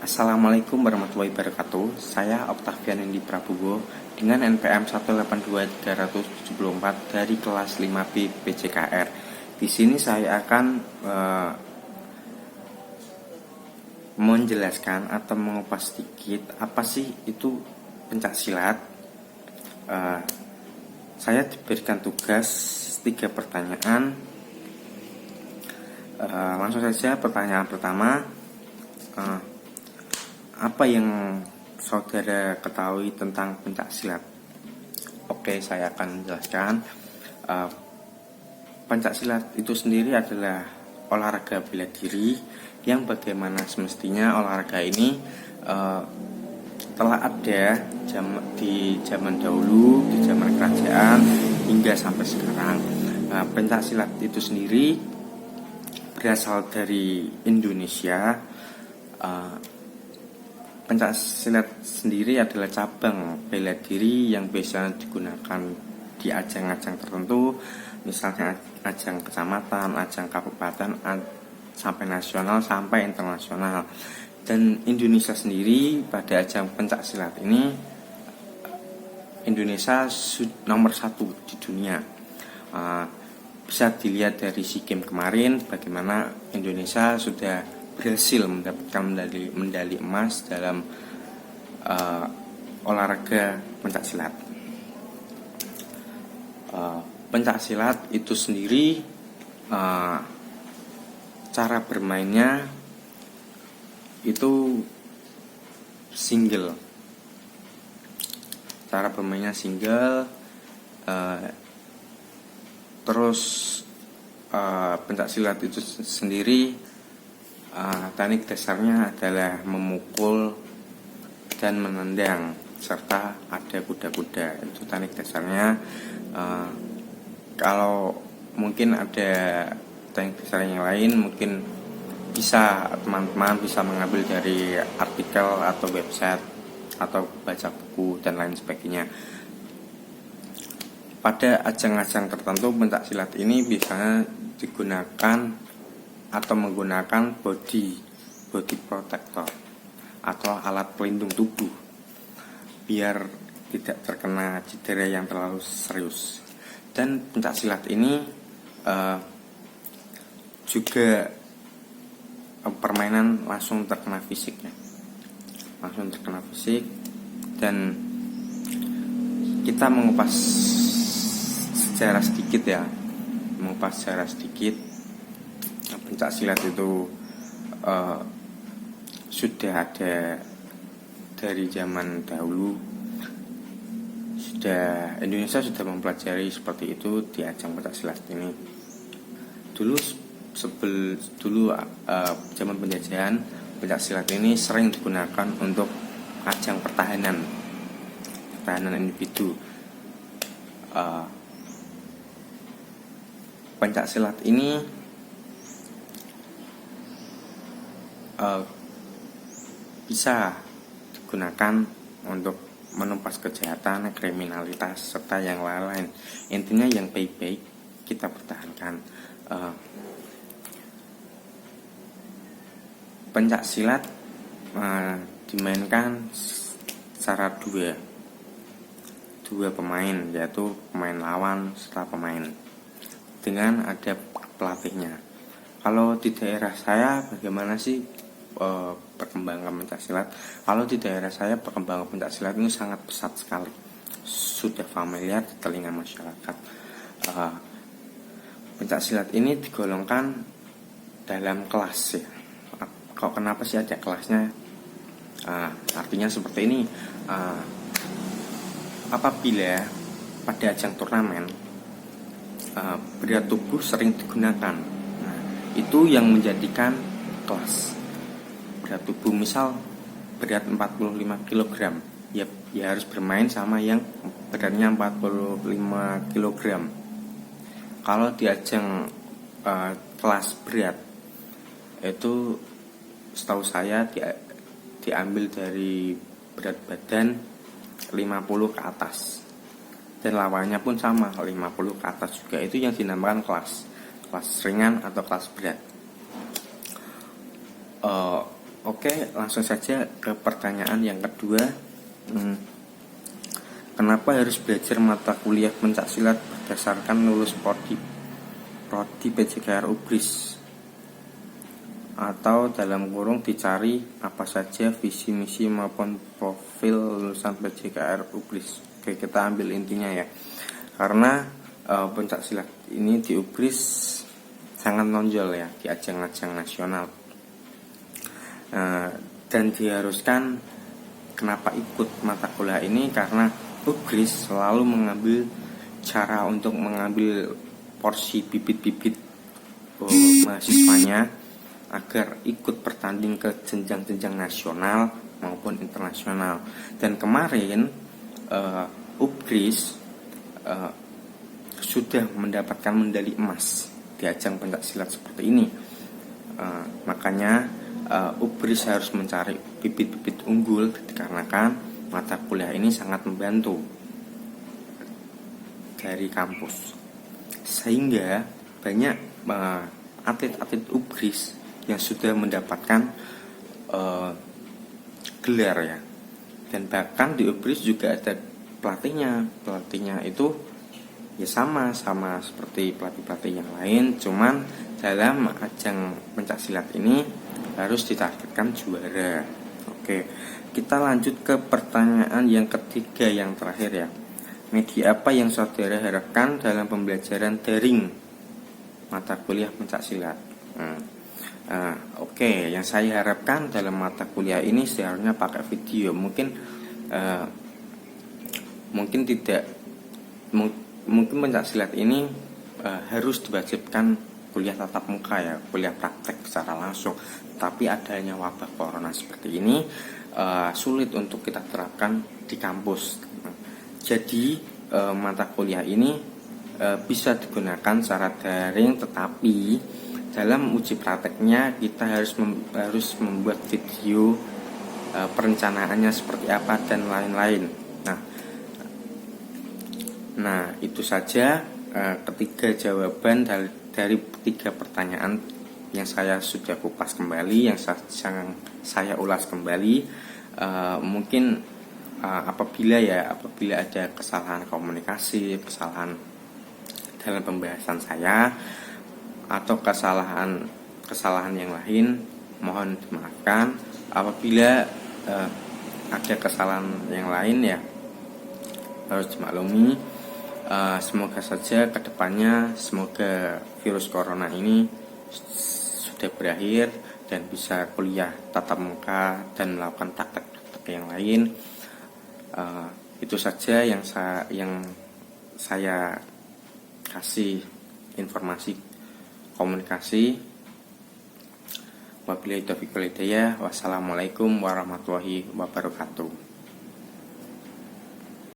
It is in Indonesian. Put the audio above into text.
Assalamualaikum warahmatullahi wabarakatuh. Saya Octavian Indi Prabowo dengan NPM 182.374 dari kelas 5B PCKR. Di sini saya akan menjelaskan atau mengupas sedikit apa sih itu pencaksilat. Saya diberikan tugas 3 pertanyaan. Langsung saja pertanyaan pertama. Apa yang saudara ketahui tentang pencaksilat? Oke, saya akan menjelaskan. Pencaksilat itu sendiri adalah olahraga bela diri yang bagaimana semestinya olahraga ini telah ada di zaman dahulu, di zaman kerajaan hingga sampai sekarang. Pencaksilat itu sendiri berasal dari Indonesia. Pencaksilat sendiri adalah cabang bela diri yang biasa digunakan di ajang-ajang tertentu, misalnya ajang kecamatan, ajang kabupaten, sampai nasional, sampai internasional. Dan Indonesia sendiri pada ajang pencaksilat ini, Indonesia nomor 1 di dunia. Bisa dilihat dari SEA Games kemarin, bagaimana Indonesia sudah berhasil mendapatkan medali emas dalam olahraga pencaksilat. Pencaksilat itu sendiri cara bermainnya itu single. Cara bermainnya single. Terus pencaksilat itu sendiri teknik dasarnya adalah memukul dan menendang serta ada kuda-kuda. Itu teknik dasarnya. Kalau mungkin ada teknik dasar yang lain, mungkin bisa teman-teman bisa mengambil dari artikel atau website atau baca buku dan lain sebagainya. Pada ajang-ajang tertentu pencaksilat ini biasanya digunakan atau menggunakan body protector atau alat pelindung tubuh biar tidak terkena cedera yang terlalu serius. Dan pencaksilat ini juga permainan langsung terkena fisik, dan kita mengupas sejarah sedikit. Pencaksilat itu sudah ada dari zaman dahulu. Indonesia sudah mempelajari seperti itu di ajang pencaksilat ini. Dulu zaman penjajahan, pencaksilat ini sering digunakan untuk ajang pertahanan individu. Pencaksilat ini bisa digunakan untuk menumpas kejahatan, kriminalitas, serta yang lain-lain. Intinya yang baik-baik kita pertahankan. Pencaksilat dimainkan secara dua pemain, yaitu pemain lawan serta pemain, dengan ada pelatihnya. Kalau di daerah saya bagaimana sih perkembangan pencaksilat? Kalau di daerah saya perkembangan pencaksilat ini sangat pesat sekali, sudah familiar di telinga masyarakat. Pencaksilat ini digolongkan dalam kelas ya. Kok kenapa sih ada kelasnya? Artinya seperti ini. Apabila pada ajang turnamen berat tubuh sering digunakan, itu yang menjadikan kelas. Berat tubuh misal berat 45 kg, ya harus bermain sama yang beratnya 45 kg. Kalau di ajang kelas berat itu setahu saya diambil dari berat badan 50 ke atas, dan lawannya pun sama 50 ke atas juga. Itu yang dinamakan kelas ringan atau kelas berat. Oke, langsung saja ke pertanyaan yang kedua. Kenapa harus belajar mata kuliah pencaksilat berdasarkan lulus prodi PJKR UBRIS? Atau dalam kurung dicari apa saja visi misi maupun profil lulusan PJKR UBRIS. Oke, kita ambil intinya ya. Karena pencaksilat ini di UBRIS sangat menonjol ya di ajang-ajang nasional. Dan diharuskan, kenapa ikut mata kuliah ini, karena UBRIS selalu mengambil cara untuk mengambil porsi bibit-bibit mahasiswanya agar ikut bertanding ke jenjang-jenjang nasional maupun internasional. Dan kemarin UBRIS sudah mendapatkan medali emas di ajang pencaksilat seperti ini. Makanya UBRIS harus mencari bibit-bibit unggul, dikarenakan mata kuliah ini sangat membantu dari kampus, sehingga banyak atlet-atlet UBRIS yang sudah mendapatkan gelar ya. Dan bahkan di UBRIS juga ada pelatihnya itu ya sama seperti pelatih yang lain, cuman dalam ajang pencaksilat ini harus ditargetkan juara. Oke, kita lanjut ke pertanyaan yang ketiga, yang terakhir ya. Media apa yang saudara harapkan dalam pembelajaran daring mata kuliah pencaksilat? Oke, yang saya harapkan dalam mata kuliah ini seharusnya pakai video. Mungkin pencaksilat ini harus diwajibkan kuliah tatap muka ya, kuliah praktek secara langsung. Tapi adanya wabah corona seperti ini sulit untuk kita terapkan di kampus. Jadi mata kuliah ini bisa digunakan secara daring, tetapi dalam uji prakteknya kita harus membuat video perencanaannya seperti apa dan lain-lain. Nah, itu saja ketiga jawaban dari 3 pertanyaan yang saya sudah kupas kembali, yang saya ulas kembali. Mungkin apabila ada kesalahan komunikasi, kesalahan dalam pembahasan saya, atau kesalahan yang lain, mohon dimaafkan. Apabila ada kesalahan yang lain ya harus dimaklumi. Semoga saja kedepannya, semoga virus corona ini sudah berakhir dan bisa kuliah tatap muka dan melakukan praktek-praktek yang lain. Itu saja yang saya kasih informasi komunikasi. Wabillahi taufiq wal hidayah. Wassalamualaikum warahmatullahi wabarakatuh.